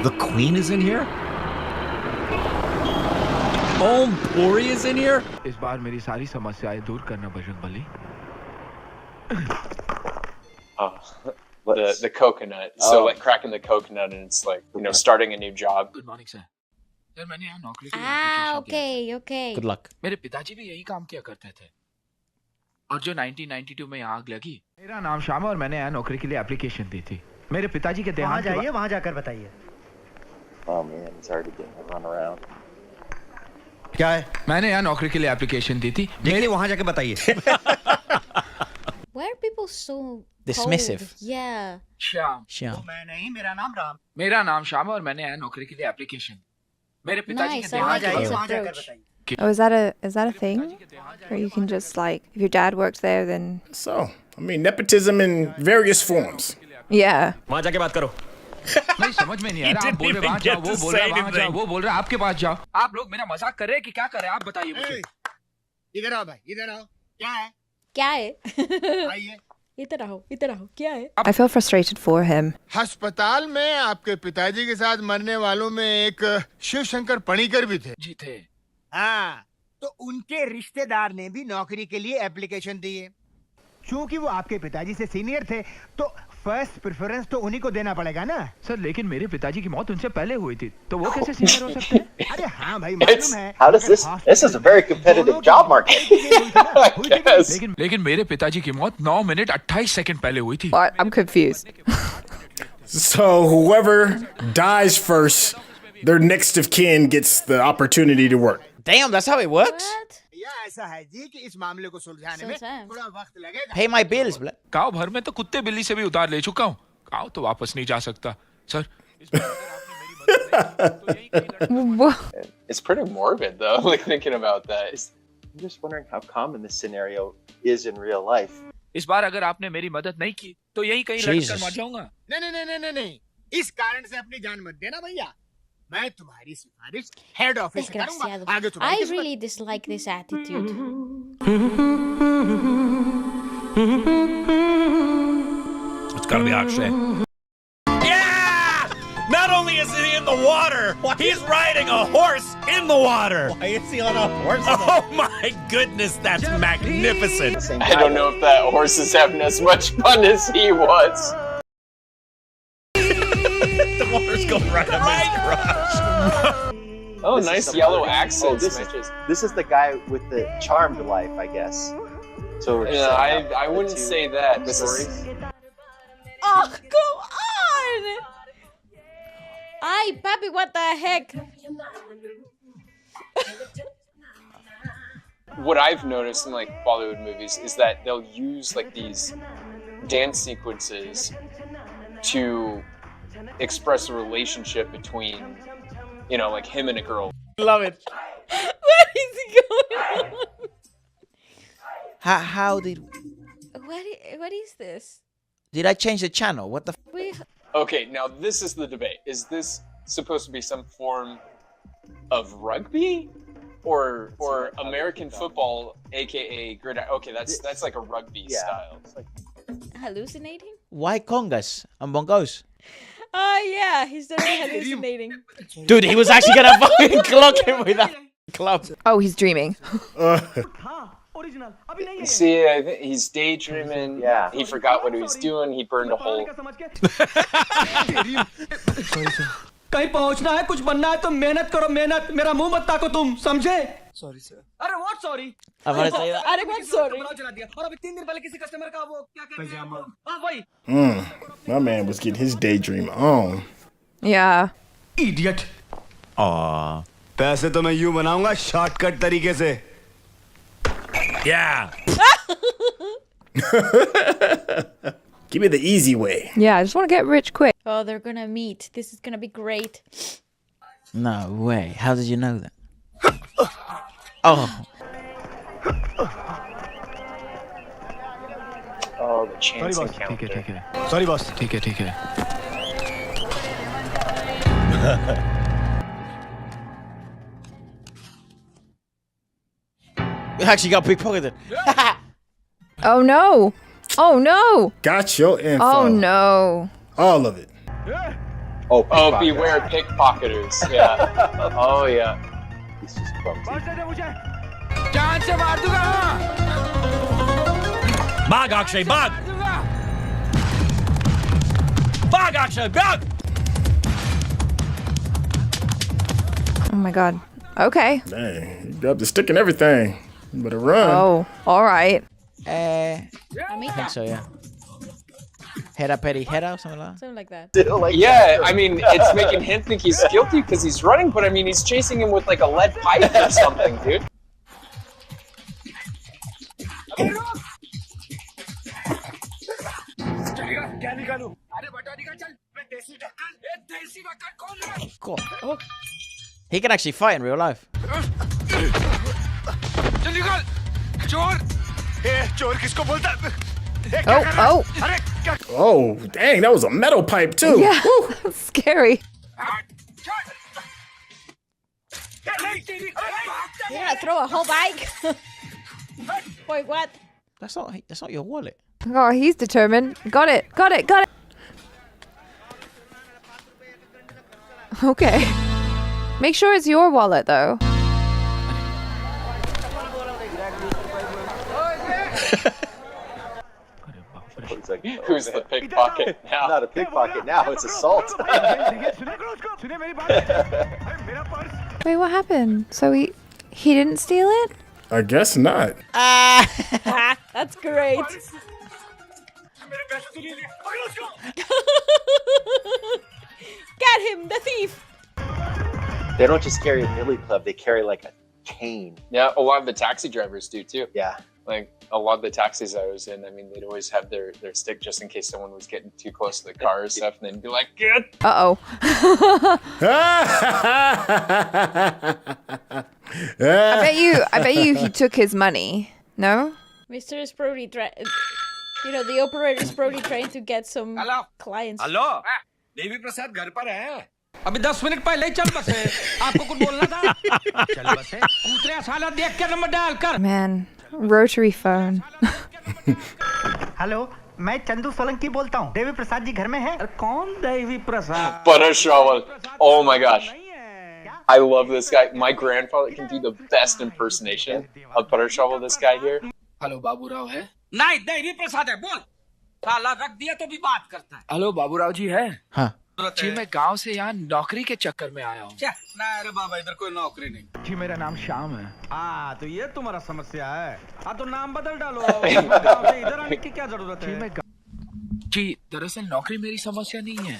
The Queen is in here? Om Puri is in here? इस बार मेरी सारी समस्याएं दूर करना Bajrangbali. The coconut. So like cracking the coconut and it's like, you know, starting a new job. Good morning sir. Sir मैंने यहाँ नौकरी के लिए Ah, application दिया okay. Good luck. था. मेरे पिताजी भी यही काम किया करते थे. और जो 1992 में यहाँ आग लगी. मेरा नाम श्याम है और मैंने यहाँ नौकरी के लिए एप्लीकेशन दी थी. मेरे पिताजी के देहांत के बाद. वहाँ जाकर बताइए. Oh man, it's already getting run around. क्या है? मैंने यहाँ नौकरी के लिए एप्लीकेशन दी थी. मेरे वहाँ जाकर बताइए. Why are people so Dismissive. cold? Yeah. Shyam. Shyam. मैं नहीं, मेरा नाम राम. मेरा नाम श्याम है और मैंने यहाँ नौकरी के लिए एप्लीकेशन. मेरे पिताजी Nice. के I देहांत like के his बाद. वहाँ जाकर approach. बताइए. Oh, is that a thing? Where you can just like, if your dad works there, then So, I mean, nepotism in various forms. yeah. वहाँ जाके बात करो. नहीं समझ में नहीं आ रहा. आप बोल रहे वहाँ जाओ, वो बोल रहा वहाँ जाओ, वो बोल रहा आपके पास जाओ. आप लोग मेरा मजाक कर रहे हैं कि क्या कर रहे हैं? आप बताइए मुझे. इधर आओ भाई, इधर आओ. क्या है? क्या है? आइए. इधर आओ, क्या है? I feel frustrated for him. अस्पताल में आपके पिताजी के साथ मरने वालों में एक शिव शंकर पणिकर भी थे. जी थे. हाँ, तो उनके रिश्तेदार ने भी नौकरी के लिए एप्लीकेशन दी है. क्योंकि वो आपके पिताजी से सीनियर थे, तो फर्स्ट प्रेफरेंस तो उन्हीं को देना पड़ेगा ना. सर लेकिन मेरे पिताजी की मौत उनसे पहले हुई थी, तो वो कैसे सीनियर हो सकते हैं? अरे हाँ भाई, It's, मालूम है. how does this is a very competitive job market. Yes. लेकिन मेरे पिताजी की मौत 9 मिनट 28 सेकंड पहले हुई थी. What? I'm confused. So, whoever dies first, their next of kin gets the opportunity to work. Damn, that's how it works? What? या ऐसा है जी कि इस मामले को सुलझाने में सुलझाएं. थोड़ा वक्त लगेगा. Pay my bills, blah. गांव भर में तो कुत्ते बिल्ली से भी उधार ले चुका हूँ. गांव तो वापस नहीं जा सकता. Sir It's pretty morbid though, like thinking about that. I'm just wondering how common this scenario is in real life. इस बार अगर आपने मेरी मदद नहीं की तो यही कहीं लटक कर Jesus. मर जाऊंगा. नहीं. इस कारण से अपनी जान मत देना भैया. मैं तुम्हारी सिफारिश हेड ऑफिस से करूंगा. आगे Desgraciado. तुम्हारी I किस्मत. really dislike this attitude. It's gotta be Akshay. Yeah! Not only is he in the water, he's riding a horse in the water. Why is he on a horse? Oh my goodness, that's magnificent. I don't know if that horse is having as much fun as he was. The horse goes right up his crotch. Oh, This is nice some yellow other- accents. This is the guy with the charmed life, I guess. So we're Yeah, setting up I the wouldn't two say that. This is stories. Oh, come on! Ay, papi, what the heck? what I've noticed in like Bollywood movies is that they'll use like these dance sequences to express a relationship between, you know, like him and a girl. Love it. What is going on? How did What is this? I change the channel? What the? We Okay, now this is the debate. Is this supposed to be some form of rugby or American football, aka gridiron? Okay, that's like a rugby Yeah. style. It's like, hallucinating? Why congas and bongos? Oh yeah, he's totally hallucinating. Dude, he was actually gonna fucking clock him with that club. Oh, he's dreaming. See, I think he's daydreaming. Yeah. He forgot what he was doing. He burned a hole. कहीं पहुंचना है, कुछ बनना है तो मेहनत करो, मेहनत. मेरा मुंह मत ताको तुम, समझे? Sorry sir. अरे what sorry? I'm gonna say that. I don't sorry. चला दिया. और अभी 3 दिन पहले किसी कस्टमर का वो क्या कहते हैं? हां वही. My man was getting his daydream on. Yeah. Idiot. Aw. पैसे तो मैं यूं बनाऊंगा शॉर्टकट तरीके से. Yeah. Give me the easy way. Yeah, I just want to get rich quick. Oh, they're gonna meet. This is gonna be great. No way. How did you know that? Oh. Oh, the chance encounter. ठीक है. Sorry boss. ठीक है. You actually got pickpocketed. Oh no. Oh no. Got your info. Oh no. All of it. Oh, Oh, beware pickpocketers. Yeah. Oh, yeah. He's just clumsy. जान से मार दूंगा Bag, Akshay, bag! Bag, Akshay, bag! Oh my god. Okay. Dang, you got the stick and everything. You better run. Oh, all right. I think so, yeah. Hera peri hera or something like that. Something like that. Still like Yeah, I mean, it's making him think he's guilty because he's running, but I mean, he's chasing him with like a lead pipe or something, dude. Cool. He can actually fight in real life. Oh, oh. Oh, dang, that was a metal pipe too. Yeah, that's scary. You're gonna throw a whole bike? Wait, what? That's not your wallet. Oh, he's determined. Got it. Got it. Got it. Okay. Make sure it's your wallet, though. It's like, oh, Who's the pickpocket now? not a pickpocket now, it's assault. Wait, what happened? So he didn't steal it? I guess not. Ah, that's great. Get him, the thief. They don't just carry a billy club, they carry like a cane. Yeah, a lot of the taxi drivers do too. Yeah. Like a lot of the taxis I was in, I mean, they'd always have their stick just in case someone was getting too close to the car or stuff, and they'd be like, "Get!" Uh-oh. I bet you he took his money. No? Mr. is probably the operator is probably trying to get some clients. Hello Devi Prasad घर पर है अभी 10 minute पहले चल बसे आपको कुछ बोलना था चल बसे उतरे साला देख के नंबर डाल कर Man, rotary phone. हेलो मैं चंदू सोलंकी बोलता हूँ देवी प्रसाद जी घर में है कौन Devi Prasad Butter shovel. Oh my gosh. I love this guy. My grandfather can do the best impersonation of Butter Shovel, this guy here. Hello Baburao है नहीं देवी प्रसाद है बोल साला रख दिया तो भी बात करता है हेलो बाबूराव जी है हाँ जी मैं गांव से यहाँ नौकरी के चक्कर में आया हूँ ना अरे बाबा इधर कोई नौकरी नहीं जी मेरा नाम श्याम है हाँ तो ये तुम्हारा समस्या है हाँ तो नाम बदल डालो गाँव से इधर आने की क्या जरूरत जी है मैं जी दरअसल नौकरी मेरी समस्या नहीं है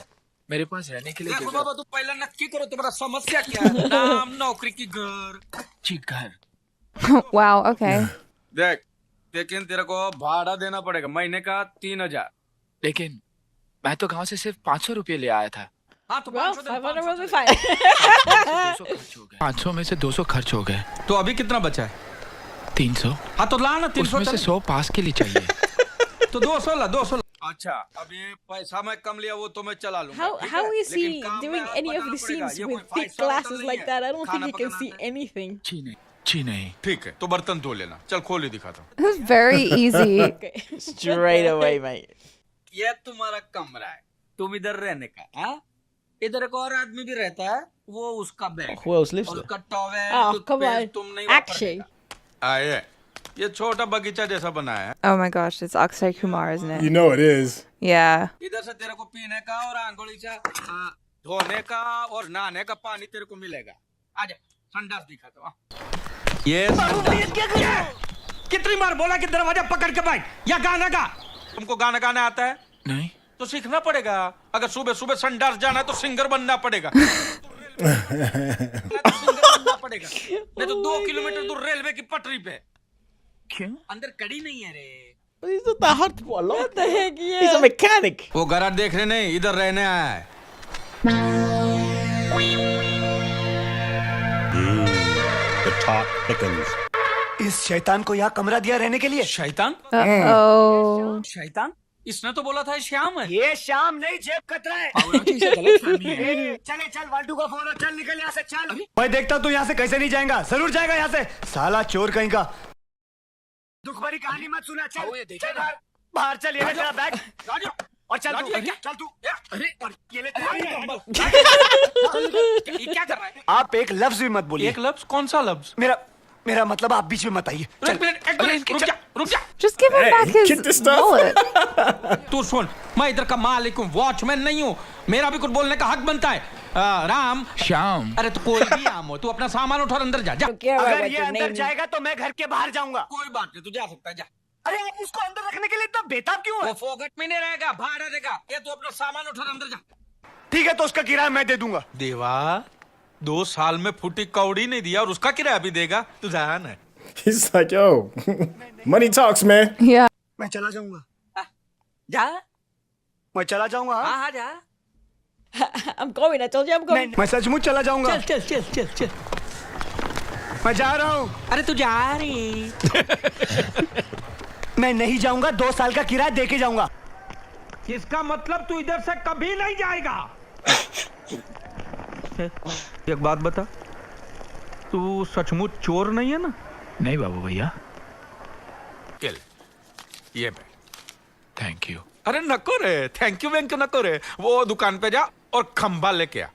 मेरे पास रहने के लिए देखो जगह बाबा तू पहले नक्की करो तुम्हारा समस्या क्या है नाम नौकरी की घर जी घर Wow, okay. देख लेकिन तेरे को भाड़ा देना पड़ेगा महीने का 3000 लेकिन मैं तो गांव से सिर्फ 500 रुपये ले आया था हाँ तो Well, 500 will be fine. 500 में से 200 खर्च हो गए तो अभी कितना बचा है 300 हाँ तो ला ना 300 उसमें से 100 पास के लिए चाहिए तो 200 ला 200 अच्छा अब ये पैसा मैं कम लिया वो तो मैं चला लूंगा How is he doing any of the scenes with thick glasses like that? I don't think he can see anything. जी नहीं ठीक है तो बर्तन धो लेना चल खोल ही दिखाता हूँ It was very easy. Okay. Straight away, mate. ये तुम्हारा कमरा है तुम इधर रहने का हाँ इधर एक और आदमी भी रहता है वो उसका bag Who else lives there? उसका टॉवेल Oh, come on. तुम नहीं Akshay. आए ये छोटा बगीचा जैसा बनाया है Oh my gosh, it's Akshay Kumar, isn't You it? know it is. Yeah. इधर से तेरे को पीने का और आंगोली से धोने का और नहाने का पानी तेरे को मिलेगा आजा संडास दिखाता हूँ ये कितनी बार बोला कि दरवाजा पकड़ के बैठ या गाना गा तुमको गाना गाना आता है नहीं तो सीखना पड़ेगा अगर सुबह सुबह संडास जाना है तो सिंगर बनना पड़ेगा नहीं तो 2 किलोमीटर दूर रेलवे की पटरी पे क्यों अंदर कड़ी नहीं है रे But he's not that hard to put a lot. What the heck? Yeah. He's a mechanic. वो गराज देखने नहीं इधर रहने आया है The talk thickens. इस शैतान को यहाँ कमरा दिया रहने के लिए शैतान Uh-oh. शैतान इसने तो बोला था श्याम है ये शाम नहीं जेब कतरा है चले चल वाल्टू का फोन है चल निकल यहाँ से चल मैं देखता तू यहाँ से कैसे नहीं जाएगा जरूर जाएगा यहाँ से साला चोर कहीं का दुख भरी कहानी मत सुना चल चल बाहर चल ये तेरा बैग और चल तू चल तू अरे ये ले ये क्या कर रहा है? आप एक लफ्ज भी मत बोलिए। एक लफ्ज? कौन सा लफ्ज? मेरा मतलब आप बीच में मत आइए। रुक जा। Just give him Hey, back his get this stuff. wallet. तू सुन, मैं इधर का मालिक हूँ, वॉचमैन नहीं हूँ। मेरा भी कुछ बोलने का हक बनता है। राम श्याम, अरे तो कोई भी आम हो, तू अपना सामान उठा और अंदर जा। Don't care about अगर what ये your अंदर name is. जाएगा तो मैं घर के बाहर जाऊंगा। कोई बात नहीं, तू जा सकता है, जा। अरे आप इसको अंदर रखने के लिए इतना बेताब क्यों वो है? फोकट में नहीं रहेगा, बाहर रहेगा। ये तू अपना सामान उठा और अंदर जा। ठीक है तो उसका किराया मैं दे दूंगा। देवा, 2 साल में फुटी कौड़ी नहीं दिया और उसका किराया भी देगा। तू जान है। He's like, yo, money talks, man. Yeah. मैं चला जाऊंगा। जा। मैं चला जाऊंगा। हाँ जा। I'm going. I told you I'm going. मैं सचमुच चला जाऊंगा। चल। मैं जा रहा हूँ। अरे तू जा रही। मैं नहीं जाऊंगा, 2 साल का किराया दे के जाऊंगा। इसका मतलब तू इधर से कभी नहीं जाएगा। एक बात बता, तू सचमुच चोर नहीं है ना? नहीं बाबू भैया। किल ये थैंक यू। अरे नको रे, थैंक यू वेंक नको रे। वो दुकान पे जा और खंबा लेके आ।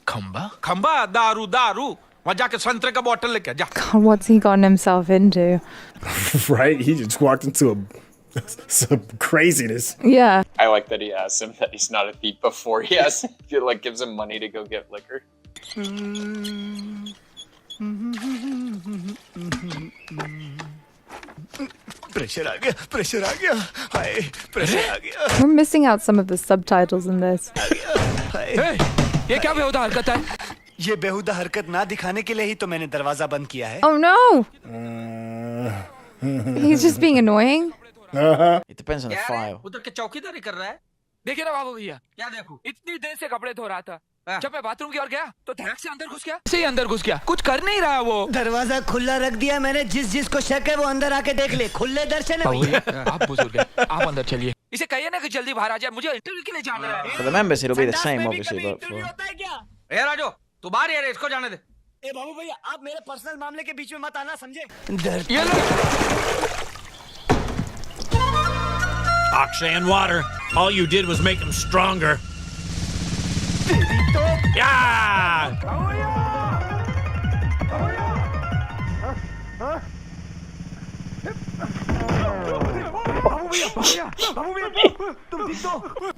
खंबा दारू वहां जाके संतरे का बोतल लेके आ जा। God, what's he gotten himself into? Right? He just walked into some craziness. Yeah. I like that he asks him that he's not a thief before he gives him money to go get liquor. Pressure आ गया high pressure आ गया। We're missing out some of the subtitles in this. ये क्या बेहुदा हरकत है? ये बेहुदा हरकत ना दिखाने के लिए ही तो मैंने दरवाजा बंद किया है। Oh no! He's just being annoying. It depends on the file. उधर के चौकीदारी कर रहा है। देखिए ना बाबू भैया। क्या देखूं? इतनी देर से कपड़े धो रहा था। जब मैं बाथरूम की ओर गया तो धड़क से अंदर घुस गया। से अंदर घुस गया, कुछ कर नहीं रहा वो। दरवाजा खुला रख दिया मैंने, जिसको शक है वो अंदर आके देख ले। खुले दर्शन है भैया। आप बुजुर्ग हैं, आप अंदर चलिए। इसे कहिए ना कि जल्दी बाहर आ जाए, मुझे इंटरव्यू के लिए जाना है। For the members, it'll be the same, obviously, but for... ए राजू, तू बाहर ही है, इसको जाने दे। ए बाबू भैया, आप मेरे पर्सनल मामले के बीच में मत आना, समझे? ये लो। Akshay and water. All you did was make him stronger. Yeah!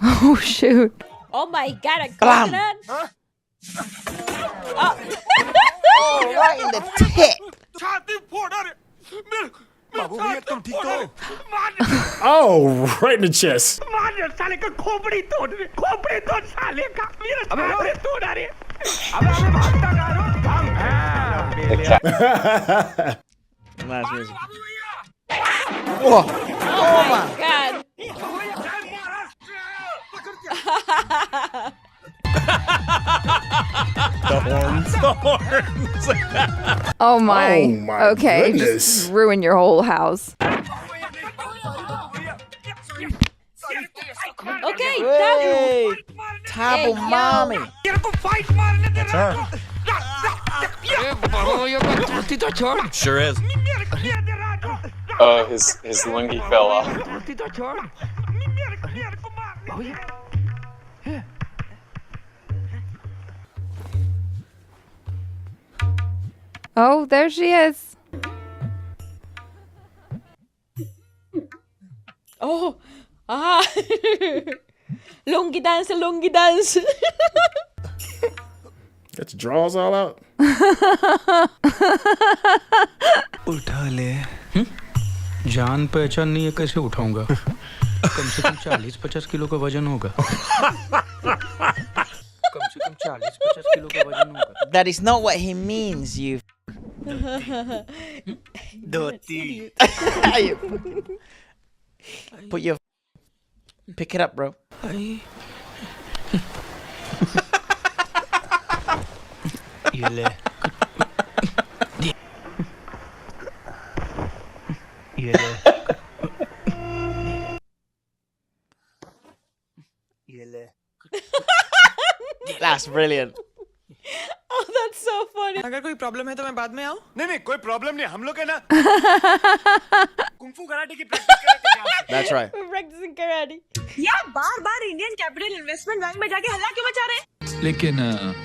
Oh shoot. Oh my God! A coconut. Oh, right in the tip! छाती फोड़ रहे। बाबू भैया तुम ठीक हो? Oh, right in the chest. मार साले का खोपड़ी तोड़ साले का। मेरा खोपड़ी तोड़ रहे। अबे भागता करो। Nice music. Whoa! Oh my God! The horns. Oh my. Oh my okay, goodness. just ruin your whole house. Okay, Hey! Tabo Hey, yo. mommy! That's her. Sure is. Oh, his lungi fell off. Oh, there she is. Oh, ah, lungi dance. Got your drawers all out. उठा ले। जान पहचान नहीं है, कैसे उठाऊंगा? कम से कम 40-50 kilo का वजन होगा। कम से कम 40-50 किलो का वजन होगा। That is not what he means, you... dhoti. Put your... Pick it up, bro. ये ले। ये ले। ये ले। That's brilliant. Oh, that's so funny. अगर कोई प्रॉब्लम है तो मैं बाद में आऊं? नहीं कोई प्रॉब्लम नहीं, हम लोग है ना कुंफू कराटे की प्रैक्टिस कर रहे थे। That's right. We're practicing Karate. यार बार-बार इंडियन कैपिटल इन्वेस्टमेंट बैंक में जाके हल्ला क्यों मचा रहे हैं? लेकिन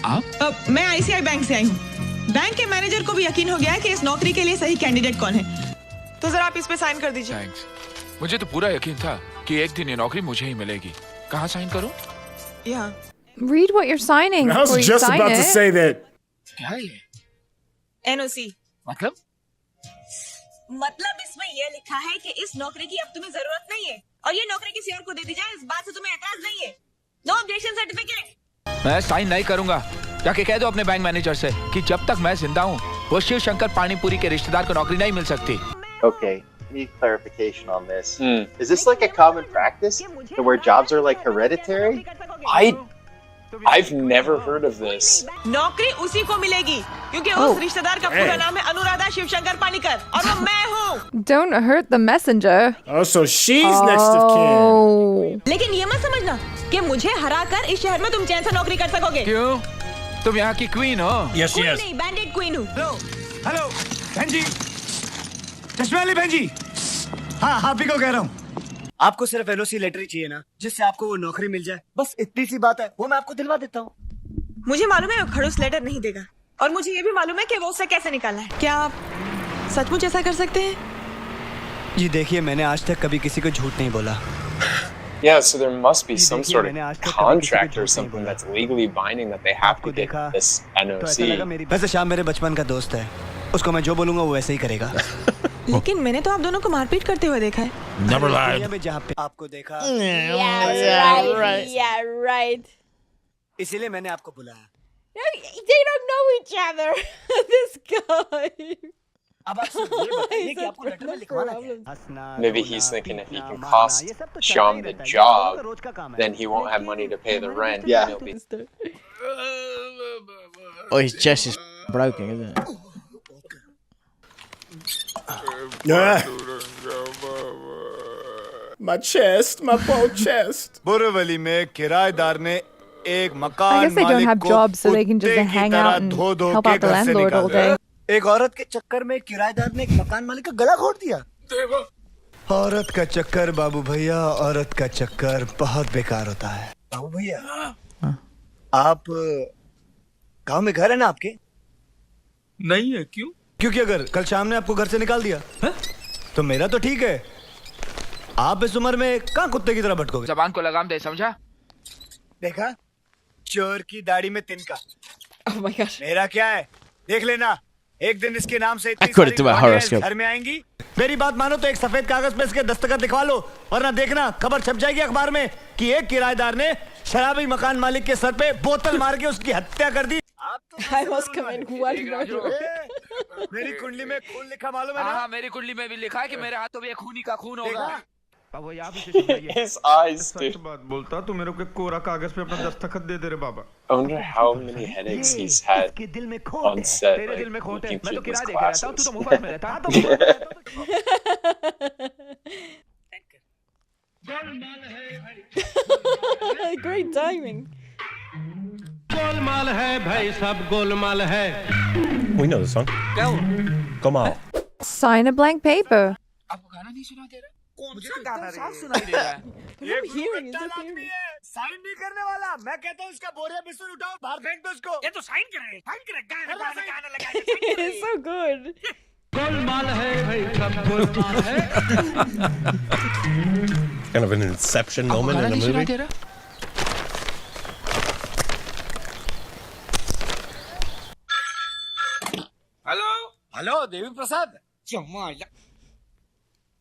आप मैं आईसीआई बैंक से आई हूँ। बैंक के मैनेजर को भी यकीन हो गया है कि इस नौकरी के लिए सही कैंडिडेट कौन है। तो जरा आप इस पे साइन कर दीजिए। थैंक्स। मुझे तो पूरा यकीन था कि एक दिन ये नौकरी मुझे ही मिलेगी। कहाँ साइन करूँ? यहाँ। Read what you're signing I was before you just sign about to it. say that. क्या है ये? एनओसी। मतलब? मतलब इसमें ये लिखा है कि इस नौकरी की अब तुम्हें जरूरत नहीं है और ये नौकरी किसी और को दे दी जाए, इस बात से तुम्हें एतराज नहीं है। No objection certificate. मैं साइन नहीं करूंगा। जाके कह दो अपने बैंक मैनेजर से कि जब तक मैं जिंदा हूँ वो शिव शंकर पानीपुरी के रिश्तेदार को नौकरी नहीं मिल सकती। Okay, need clarification on this. Is this like a common practice where jobs are like hereditary? I've never heard of this. नौकरी उसी को मिलेगी क्योंकि उस रिश्तेदार का पूरा नाम है अनुराधा शिवशंकर पानीकर और वो मैं हूँ। Don't hurt the messenger. Oh, so she's next of kin. Oh. लेकिन ये मत समझना कि मुझे हराकर इस शहर में तुम चैन से नौकरी कर सकोगे। क्यों? तुम यहाँ की क्वीन हो? Yes, queen yes. नहीं, बैंडेड क्वीन हूँ। हेलो बहन जी, चश्मे वाली बहन जी। हाँ, आप ही को कह रहा हूँ। आपको सिर्फ एलओसी लेटर ही चाहिए ना, जिससे आपको वो नौकरी मिल जाए। बस इतनी सी बात है, वो मैं आपको दिलवा देता हूँ। मुझे मालूम है वो खड़ूस लेटर नहीं देगा और मुझे ये भी मालूम है कि वो उसे कैसे निकालना है। क्या आप सचमुच ऐसा कर सकते हैं? जी देखिए, मैंने आज तक कभी किसी को झूठ नहीं बोला। Yeah, so there must be some sort of contract or something that's legally binding that they have to get this NOC. वैसे श्याम मेरे बचपन का दोस्त है, उसको मैं जो बोलूंगा वो वैसे ही करेगा। लेकिन मैंने तो आप दोनों को मारपीट करते हुए देखा है। Never lied. जहाँ पे आपको देखा, Yeah, right. इसीलिए मैंने आपको बुलाया। No, they don't know each other. This guy. अब आप सिर्फ ये बताइए कि आपको लेटर में लिखवाना क्या है? Maybe he's thinking if he can cost Shyam the job, then he won't have money to pay the rent. Yeah. And he'll be... Oh, his chest is broken, isn't it? My chest, my poor chest. Borivali में किराएदार ने एक I मकान guess they don't मालिक have को jobs, so they can just कुत्ते की hang तरह out and धो-धो help के out the घर से landlord all निकाला। day. एक औरत के चक्कर में किराएदार ने एक मकान मालिक का गला घोट दिया। औरत का चक्कर बाबू भैया, औरत का चक्कर बहुत बेकार होता है। बाबू भैया, आप गांव में घर है ना आपके? नहीं है। क्यों? क्योंकि अगर कल शाम ने आपको घर से निकाल दिया तो मेरा तो ठीक है, आप इस उम्र में कहाँ कुत्ते की तरह भटकोगे? जबान को लगाम दे, समझा? देखा, चोर की दाढ़ी में तिनका। Oh my gosh. मेरा क्या है, देख लेना, एक दिन इसके नाम से इतनी According to my सारी horoscope. घर में आएंगी। मेरी बात मानो तो एक सफेद कागज पे इसके दस्तखत लिखवा लो, वरना देखना खबर छप जाएगी अखबार में कि एक किराएदार ने शराबी मकान मालिक के सर पे बोतल मार के उसकी हत्या कर दी। I was coming one murder. मेरी कुंडली में खून लिखा मालूम है ना? हाँ, मेरी कुंडली में भी लिखा है कि मेरे हाथों में खूनी का खून होगा। His eyes, dude. बोलता तो मेरे को कोरा कागज पे अपना दस्तखत दे दे रे बाबा। I wonder how many headaches he's had on set, like, looking through his glasses. Great timing. Golmaal है भाई, सब गोलमाल है। We know the song. क्या हो? Gomal. Sign a blank paper. आपको गाना नहीं सुना दे रहा? कौन सा गाना रे? साफ सुनाई दे रहा है। ये hearing, साइन नहीं करने वाला। मैं कहता हूँ इसका बोरिया बिस्तर उठाओ, बाहर फेंक दो इसको। ये तो साइन करे, गाना लगा। It's so good. गोलमाल है भाई, सब गोलमाल है। Kind of an inception moment in a movie. Hello, hello Devi Prasad.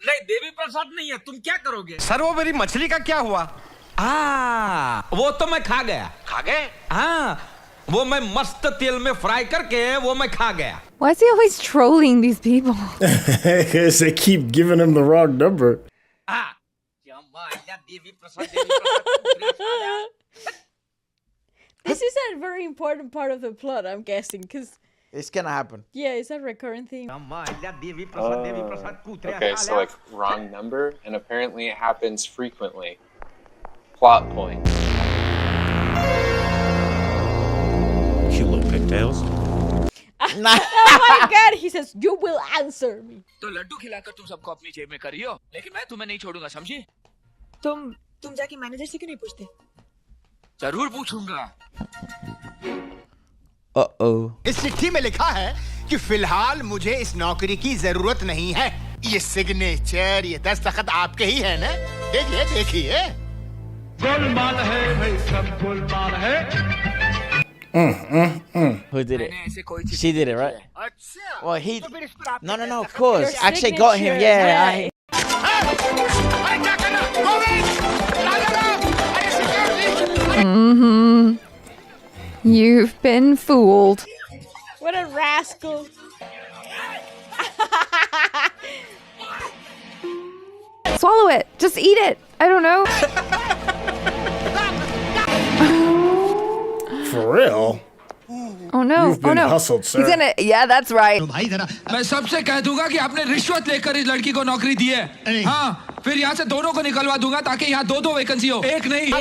नहीं देवी प्रसाद नहीं है, तुम क्या करोगे? सर वो मेरी मछली का क्या हुआ? वो तो मैं खा गया। खा गए? हाँ, वो मैं मस्त तेल में फ्राई करके वो मैं खा गया। Why is he always trolling these people? Because they keep giving him the wrong number. This is a very important part of the plot, I'm guessing, because It's gonna happen. yeah, it's a recurrent theme. Okay, so like wrong number, and apparently it happens frequently. Plot point. Cute little pigtails. Oh my god, he says, you will answer me. तो लड्डू खिलाकर तुम सबको अपनी जेब में करियो, लेकिन मैं तुम्हें नहीं छोड़ूंगा, समझी? तुम जाके मैनेजर से क्यों नहीं पूछते? जरूर पूछूंगा। इस चिट्ठी में लिखा है कि फिलहाल मुझे इस नौकरी की जरूरत नहीं है। ये सिग्नेचर, ये दस्तखत आपके ही है ना? देखिए देखिए। गोलमाल है भाई, सब गोलमाल है। Who did it? She did it, right? Well, he. No, of course. Your Actually got him. signature, Yeah. right. You've been fooled. What a rascal. Swallow it. Just eat it. I don't know. For real? Oh no. You've been hustled, sir. He's gonna. Yeah, that's right. मैं सबसे कह दूंगा कि आपने रिश्वत लेकर इस लड़की को नौकरी दी है। हाँ, फिर यहाँ से दोनों को निकलवा दूंगा ताकि यहाँ दो वैकेंसी हो, एक नहीं।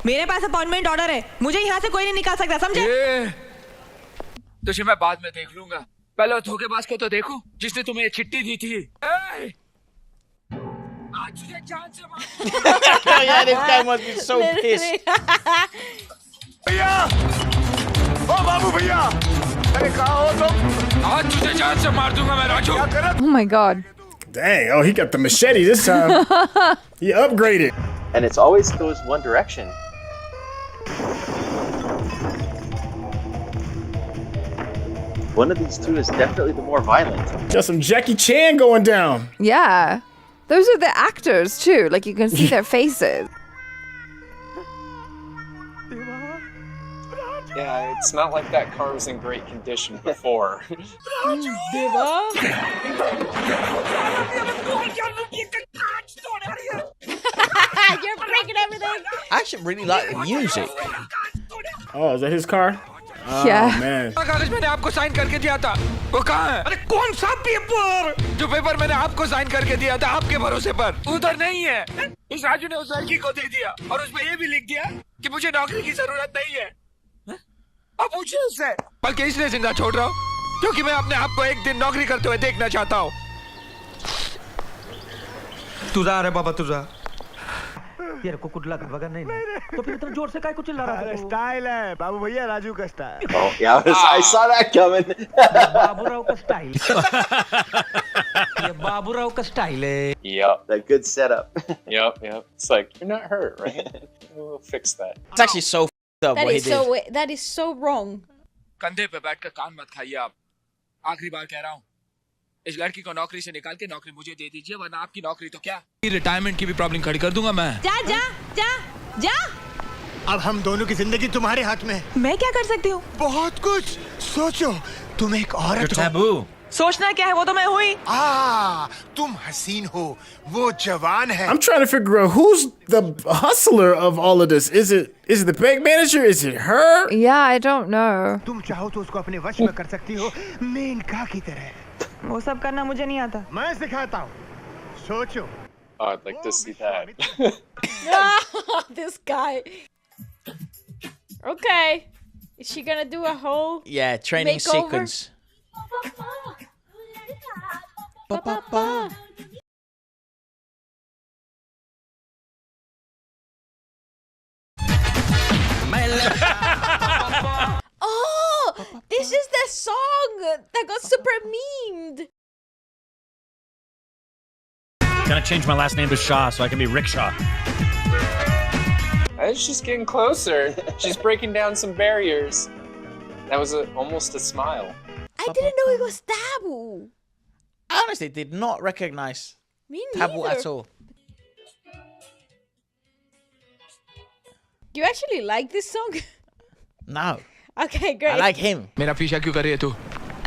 मेरे पास अपॉइंटमेंट ऑर्डर है, मुझे यहाँ से कोई नहीं निकाल सकता, समझे? तुझे मैं बाद में देख लूंगा, पहले धोखेबाज को तो देखूं जिसने तुम्हें ये चिट्ठी दी थी। आज तुझे जान से मार। Yeah, this guy must be so pissed. भैया, ओ बाबू भैया, अरे कहाँ हो तुम? आज तुझे जान से मार दूंगा मैं Raju. Oh my god. Dang, oh, he got the machete this time. He upgraded. And it's always goes one direction. One of these two is definitely the more violent. Got some Jackie Chan going down. Yeah. Those are the actors too. Like you can see their faces. Yeah, it's not like that car was in great condition before. You're breaking everything. I actually really like the music. Oh, is that his car? Oh, Yeah. man. कागज मैंने आपको sign करके दिया था, वो कहाँ है? अरे कौन सा पेपर? जो पेपर मैंने आपको साइन करके दिया था आपके भरोसे पर, उधर नहीं है। इस राजू ने उस लड़की को दे दिया और उसमें ये भी लिख दिया कि मुझे नौकरी की जरूरत नहीं है। अब पूछिए उससे। बल्कि इसलिए जिंदा छोड़ रहा हूँ क्योंकि मैं अपने आप को एक दिन नौकरी करते हुए देखना चाहता हूँ। तुझा अरे बाबा तुझा। यार को कुछ लगा वगैरह नहीं तो फिर इतना जोर से काय को चिल्ला रहा था? स्टाइल है बाबू भैया, राजू का style. Oh, yeah, I saw that coming. Baburao का स्टाइल। ये बाबूराव का स्टाइल है। Yep. That good setup. Yep. It's like, you're not hurt, right? We'll fix that. It's actually so f***ed up what he did. That is so wrong. कंधे पे बैठकर कान मत खाइए आप। आखिरी बार कह रहा हूँ, इस लड़की को नौकरी से निकाल के नौकरी मुझे दे दीजिए, वरना आपकी नौकरी तो क्या, रिटायरमेंट की भी प्रॉब्लम खड़ी कर दूंगा मैं। जा। अब हम दोनों की जिंदगी तुम्हारे हाथ में है। मैं क्या कर सकती हूँ? बहुत कुछ सोचो, तुम एक औरत हो। Taboo. सोचना क्या है, वो तो मैं हुई। तुम हसीन हो, वो जवान है। I'm trying to figure out who's the hustler of all of this. Is it the bank manager? Is it her? Yeah, I don't know. तुम चाहो तो उसको अपने वश में कर सकती हो, मेनका की तरह। वो सब करना मुझे नहीं आता। मैं सिखाता हूँ, सोचो। Oh, I'd like to see that. This guy. Okay. Is she gonna do a whole Yeah, training makeover? sequence. Oh, this is the song that got super memed. Gonna change my last name to Shaw so I can be Rickshaw. She's getting closer. She's breaking down some barriers. That was almost a smile. I didn't know it was Taboo. I honestly did not recognize Me Taboo neither. at all. Do you actually like this song? No. Okay, great. I like him. मेरा पीछा क्यों कर रही है तू?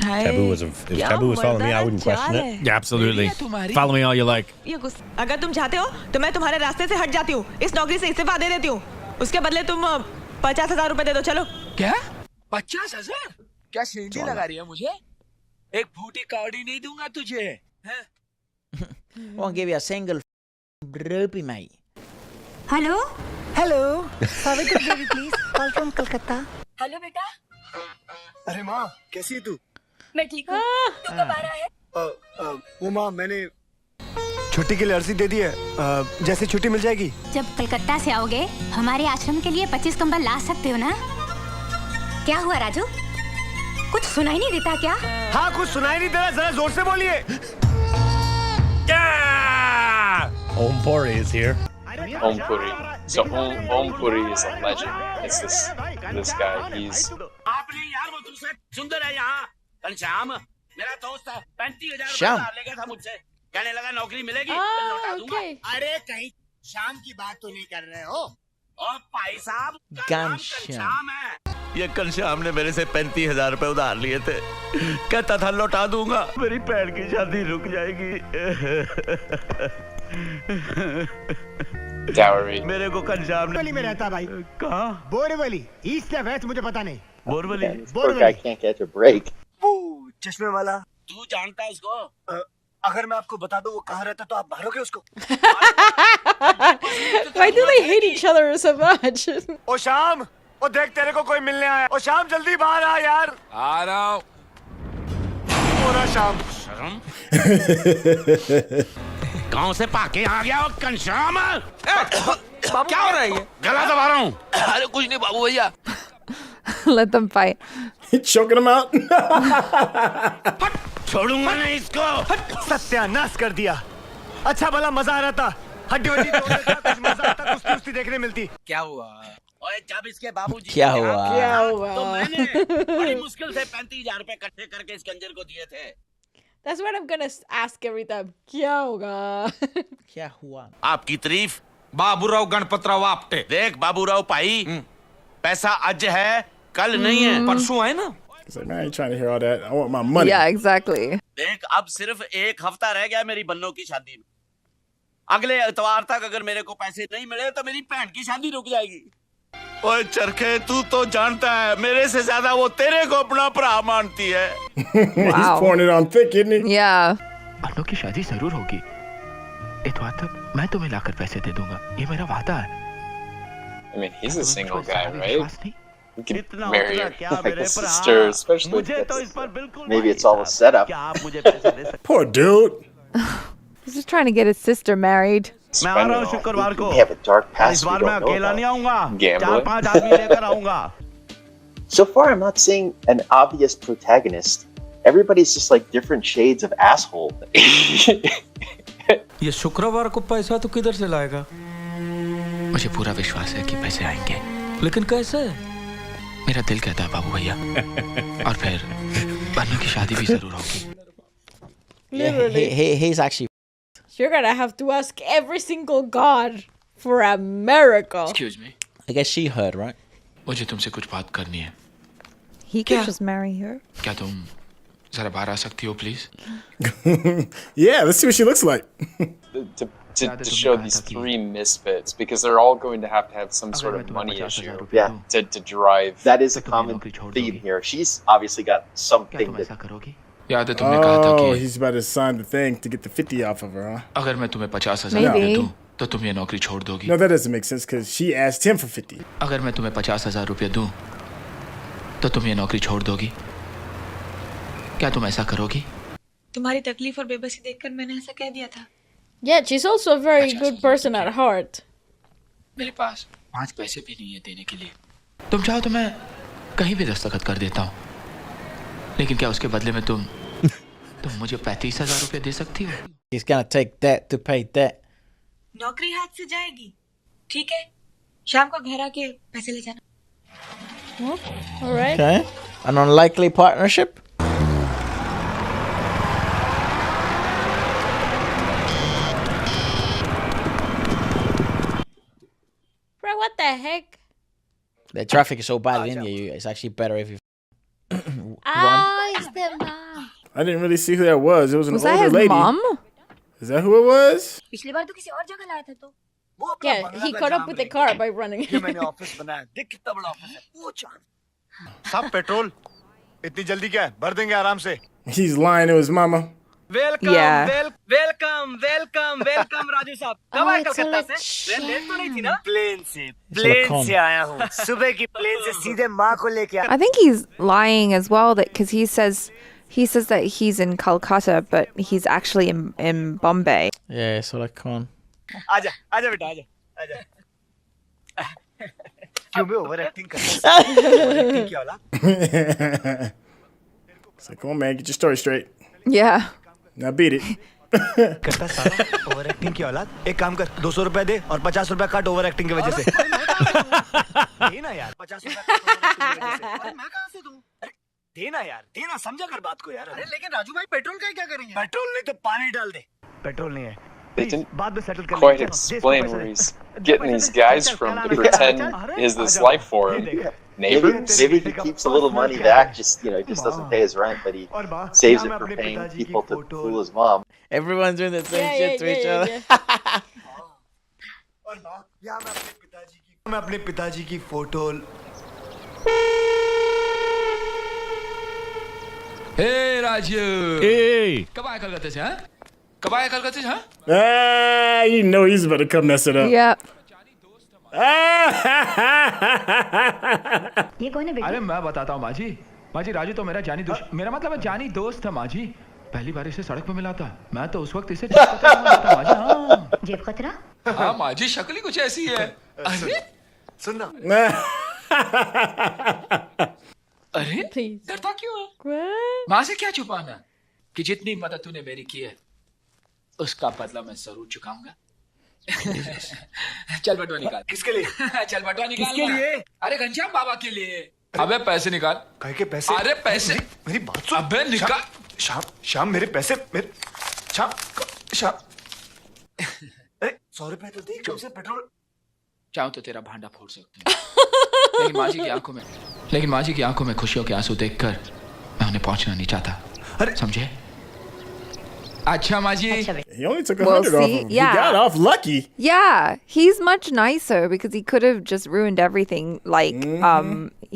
Taboo was if Taboo was following me, I wouldn't question it. Yeah, absolutely. Follow me all you like. अगर तुम चाहते हो तो मैं तुम्हारे रास्ते से हट जाती हूँ, इस नौकरी से इस्तीफा दे देती हूँ, उसके बदले तुम 50,000 रुपए दे दो। चलो। क्या? 50,000? क्या सीढ़ी लगा रही है मुझे? एक फूटी कौड़ी नहीं दूंगा तुझे। Won't give you a single rupee, mate. Hello. Hello, Savitri Devi please, call from Calcutta. Hello बेटा। अरे माँ, कैसी है तू? मैं ठीक हूँ। तू कब आ रहा है? वो माँ, मैंने छुट्टी के लिए अर्जी दे दी है, जैसे छुट्टी मिल जाएगी। जब कलकत्ता से आओगे हमारे आश्रम के लिए 25 कंबल ला सकते हो ना? क्या हुआ राजू, कुछ सुनाई नहीं देता क्या? हाँ कुछ सुनाई नहीं दे रहा, जरा जोर से बोलिए। Om Puri is here. Om Puri. So Om Puri is a legend. It's this guy. He's Sham. कहने लगा नौकरी मिलेगी Ah, लौटा दूंगा। okay. अरे कहीं शाम की बात तो नहीं कर रहे हो? और भाई साहब घनश्याम है। ये घनश्याम ने मेरे से 35,000 रुपए उधार लिए थे, कहता था लौटा दूंगा, मेरी बहन की शादी रुक जाएगी। dowry. मेरे को घनश्याम ने बोरीवली में रहता भाई। कहा? बोरीवली, ईस्ट या वेस्ट मुझे पता नहीं। Borivali. This poor guy can't catch a break. चश्मे वाला। तू जानता है उसको? अगर मैं आपको बता दूं वो कहाँ रहता तो आप मारोगे उसको। Why do they hate each other so much? ओ शाम, ओ देख तेरे को कोई मिलने आया। ओ शाम जल्दी बाहर आ यार। आ रहा हूँ। पूरा शाम। गांव से पाके आ गया घनश्याम। क्या हो रहा है ये? गला दबा रहा हूँ। अरे कुछ नहीं बाबू भैया। Let them fight. Choking him out. छोड़ूंगा नहीं इसको। सत्यानाश कर दिया। अच्छा भला मजा आ रहा था, हड्डी वड्डी तोड़ देता, कुछ मजा आता, कुश्ती उश्ती देखने मिलती। क्या हुआ? ओए जब इसके बाबूजी क्या हुआ? क्या हुआ? तो मैंने बड़ी मुश्किल से 35,000 रुपए इकट्ठे करके इस कंजर को दिए थे। That's what I'm gonna ask every time. क्या होगा? क्या हुआ? आपकी तारीफ बाबूराव गणपतराव आपटे। देख बाबूराव भाई, पैसा आज है कल नहीं है, परसों है ना। He's like, man, I ain't trying to hear all that. I want my money. Yeah, exactly. देख अब सिर्फ एक हफ्ता रह गया मेरी बन्नों की शादी में। अगले इतवार तक अगर मेरे को पैसे नहीं मिले तो मेरी बहन की शादी रुक जाएगी। ओए चरखे, तू तो जानता है मेरे से ज्यादा वो तेरे को अपना भरा मानती है। He's pouring it on thick, isn't he? Yeah. बन्नों की शादी जरूर होगी। इतवार तक मैं तुम्हें लाकर पैसे दे दूंगा, ये मेरा वादा है। I mean, he's a single guy, right? You can marry like a sister, especially if Maybe it's all a setup. Poor dude. He's just trying to get his sister married. spend it all. You may have a dark past we don't know about. Gambling. So far, I'm not seeing an obvious protagonist. Everybody's just like different shades of asshole. ये शुक्रवार को पैसा तो किधर से लाएगा? मुझे पूरा विश्वास है कि पैसे आएंगे, लेकिन कैसे? मेरा दिल कहता है बाबू भैया। और फिर बन्नों की शादी भी जरूर होगी। Literally. He's actually. You're gonna have to ask every single god for a miracle. Excuse me. I guess she heard, right? मुझे तुमसे कुछ बात करनी है। He could just marry her. क्या तुम जरा बाहर आ सकती हो please? Yeah, let's see what she looks like. To show these three misfits, because they're all going to have some sort of money issue. Yeah. To drive. That is a common theme here. She's obviously got something that. याद है तुमने कहा था Oh, कि he's about to sign the thing to get the 50 off of her, huh? अगर मैं तुम्हें 50,000 रुपए दूं तो तुम ये नौकरी छोड़ दोगी? No, that doesn't make sense because she asked him for 50. अगर मैं तुम्हें 50,000 रुपए दूं तो तुम ये नौकरी छोड़ दोगी? क्या तुम ऐसा करोगी? तुम्हारी तकलीफ और बेबसी देखकर मैंने ऐसा कह दिया था। Yeah, she's also a very good person at heart. मेरे पास 5 पैसे भी नहीं है देने के लिए। तुम चाहो तो मैं कहीं भी दस्तखत कर देता हूँ, लेकिन क्या उसके बदले में तुम मुझे 35,000 रुपए दे सकती हो? He's gonna take debt to pay debt. नौकरी हाथ से जाएगी, ठीक है? शाम को घर आके पैसे ले जाना। All right. Okay. An unlikely partnership. Bro, what the heck? The traffic is so bad in India. It's actually better if you It's their mom. I didn't really see who that was. It was an Was that older his lady. mom? Is that who it was? पिछली बार तो किसी और जगह लाया था तो। Yeah, he caught up with the car by running. ये मैंने ऑफिस बनाया, देख कितना बड़ा ऑफिस है। वो चांद। साहब पेट्रोल, इतनी जल्दी क्या है? भर देंगे आराम से। He's lying to his mama. Welcome Yeah. Welcome Raju साहब। कब आए कलकत्ता से? ट्रेन लेट तो नहीं थी ना? प्लेन से Silicon. आया हूँ। सुबह की प्लेन से सीधे माँ को लेके आया। I think he's lying as well, that because he says He says that he's in Calcutta, but he's actually in Bombay. Yeah, so like, come on. आजा आजा बेटा आजा आजा क्यों बे ओवर एक्टिंग कर रहा है एक्टिंग क्या वाला It's like, come on, man, get your story straight. Yeah. Now beat it. करता साला ओवर एक्टिंग की औलाद एक काम कर 200 रुपए दे और 50 रुपए काट ओवर एक्टिंग की वजह से देना यार 50 रुपए मैं कहां से दूं देना यार देना समझा कर बात को यार अरे लेकिन राजू भाई पेट्रोल का क्या करेंगे पेट्रोल नहीं तो पानी डाल दे पेट्रोल नहीं है They didn't quite explain where he's getting these guys from to pretend is this life for him. Neighbors? Maybe he keeps a little money back, just he just doesn't pay his rent, but he saves it for paying people to fool his mom. Everyone's doing the same shit to each other. और यहाँ मैं अपने पिताजी की photo Hey Raju. Hey. कब आया कलकत्ते से हाँ? कब आया कलकत्ते से हाँ? You know he's about to come mess it up. Yeah. ये कौन है बेटा? अरे मैं बताता हूँ माँ जी राजू तो मेरा जानी मेरा मतलब है जानी दोस्त था माँ जी। पहली बार इसे सड़क पे मिला था मैं तो उस वक्त इसे जेब खतरा समझा था माँ जी। हाँ जेब खतरा? हाँ माँ जी शक्ल ही कुछ ऐसी है। अरे सुनना अरे डरता क्यों है? माँ से क्या छुपाना कि जितनी मदद तूने मेरी की है उसका बदला मैं जरूर चुकाऊंगा। चल बटुआ निकाल। किसके लिए? चल बटुआ निकाल। किसके लिए? अरे घनश्याम बाबा के लिए। अबे पैसे निकाल। कहे के पैसे? अरे पैसे मेरी बात सुन। अबे निकाल। शाम मेरे पैसे मेरे शाम अरे 100 रुपए तो दे कम से पेट्रोल चाहूं तो तेरा भांडा फोड़ सकती हूँ। लेकिन माँ जी की आंखों में खुशियों के आंसू देखकर मैं उन्हें पहुंचना नहीं चाहता। अरे समझे? अच्छा माँ जी। He only took 100 off him. Yeah. He got off lucky. Yeah, he's much nicer because he could have just ruined everything like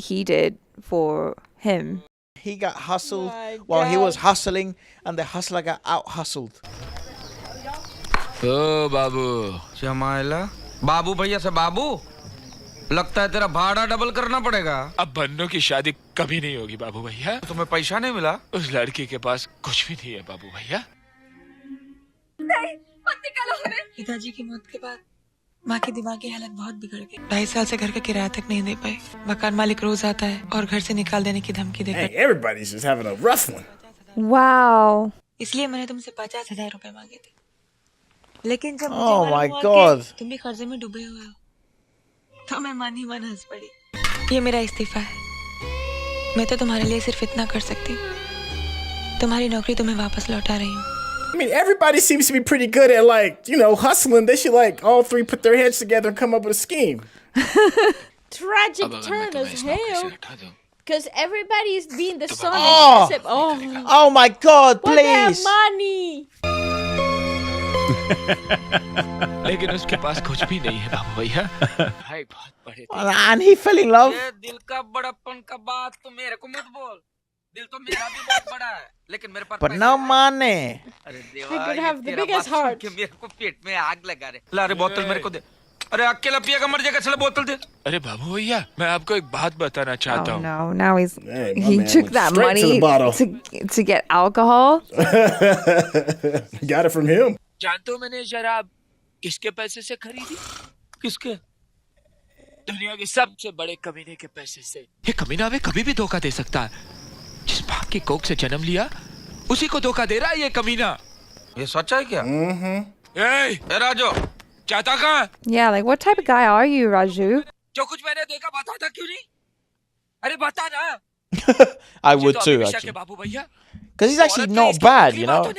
he did for him. He got hustled while he was hustling, and the hustler got out hustled. ओ बाबू जमाइला बाबू भैया से बाबू लगता है तेरा भाड़ा double करना पड़ेगा। अब बन्नों की शादी कभी नहीं होगी बाबू भैया। तुम्हें पैसा नहीं मिला? उस लड़की के पास कुछ भी नहीं है बाबू भैया। पिताजी की मौत के बाद माँ की दिमागी हालत बहुत बिगड़ गई। 2.5 साल से घर का किराया तक नहीं दे पाई। मकान मालिक रोज आता है और घर से निकाल देने की धमकी देता है। Everybody's just having a rough one. Wow. इसलिए मैंने तुमसे 50,000 रुपए मांगे थे, लेकिन जब Oh my God. तुम भी कर्जे में डूबे हुए हो तो मैं मन ही मन हंस पड़ी। ये मेरा इस्तीफा है। मैं तो तुम्हारे लिए सिर्फ इतना कर सकती हूँ, तुम्हारी नौकरी तुम्हें वापस लौटा रही हूँ। I mean, everybody seems to be pretty good at, like, hustling. They should, like, all three put their heads together and come up with a scheme. Tragic turn as hell. Because everybody is being the son Oh! except Oh my God, what that please. money? लेकिन उसके पास कुछ भी नहीं है बाबू भैया। भाई बहुत बड़े थे। And he fell in love. ये दिल का बड़प्पन का बात तो मेरे को मत बोल। दिल तो मेरा भी बहुत बड़ा है, लेकिन मेरे पास But no money. अरे He देवा could ये have the तेरा biggest बात सुन heart. के मेरे को पेट में आग लगा रे। ला रे बोतल मेरे को दे। अरे अकेला पिएगा मर जाएगा, चलो बोतल दे। अरे बाबू भैया मैं आपको एक बात बताना चाहता Oh हूँ। no, now he my man took went that straight to the money bottle. to get alcohol. Got it from him. जानते हो मैंने शराब किसके पैसे से खरीदी? किसके? दुनिया के सबसे बड़े कमीने के पैसे से। ये कमीना हमें कभी भी धोखा दे सकता है। जिस बाप की कोख से जन्म लिया उसी को धोखा दे रहा है ये कमीना। ये सच है क्या? ए राजू चाहता कहाँ? Yeah, like what type of guy are you, Raju? जो कुछ मैंने देखा बताता क्यों नहीं? अरे बता ना। I would too, actually. Because he's actually not bad, you know. No,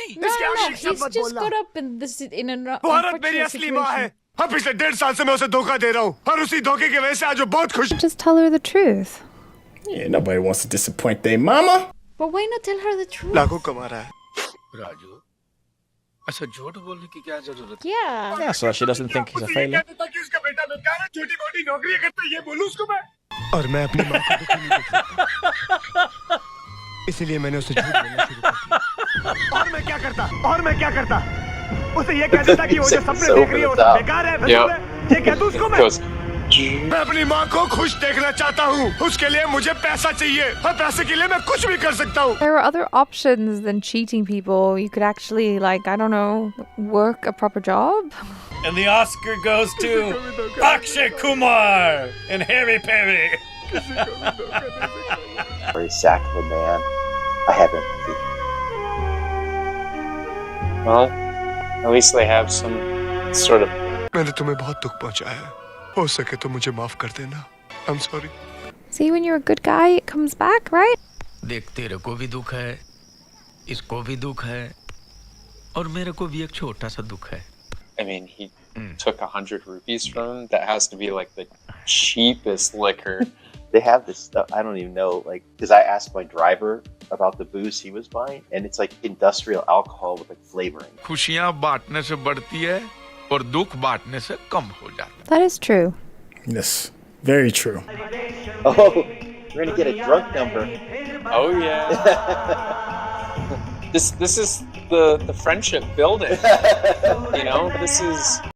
he's just got up in this in an Bharat मेरी असली माँ है। हाँ पिछले 1.5 साल से मैं उसे धोखा दे रहा हूँ और उसी धोखे की वजह से आज वो बहुत खुश। Just tell her the truth. Yeah, nobody wants to disappoint their mama. But why not tell her the truth? लाखों कमा रहा है। राजू अच्छा झूठ बोलने की क्या जरूरत? Yeah. Yeah, so she doesn't think he's a failure. ताकि उसका बेटा बेकार है, छोटी-मोटी नौकरियां करता है, ये बोलूं उसको मैं। और मैं अपनी माँ को दुखी नहीं देख सकता। इसलिए मैंने उसे झूठ बोलना शुरू कर दिया। और मैं क्या करता? उसे ये कह देता कि वो जो सपने देख रही है वो सब बेकार है। ये कह दूं उसको मैं? मैं अपनी माँ को खुश देखना चाहता हूँ उसके लिए मुझे पैसा चाहिए और पैसे के लिए मैं कुछ भी कर सकता हूँ There are other options than cheating people. You could actually, like, I don't know, work a proper job. And the Oscar goes to Akshay Kumar and Harry Perry. Very sack of a man. I have empathy. Well, at least they have some sort of. मैंने तुम्हें बहुत दुख पहुंचाया है हो सके तो मुझे माफ कर देना I'm sorry See, when you're a good guy, it comes back, right? देख तेरे को भी दुख है इसको भी दुख है और मेरे को भी एक छोटा सा दुख है I mean, he took 100 rupees from him. That has to be like the cheapest liquor. They have this stuff. I don't even know, like, because I asked my driver about the booze he was buying, and it's like industrial alcohol with like flavoring. खुशियाँ बांटने से बढ़ती है और दुख बांटने से कम हो जाता है That is true. Yes, very true. Oh, we're gonna get a drunk number. Oh yeah. This is the friendship building. You know, this is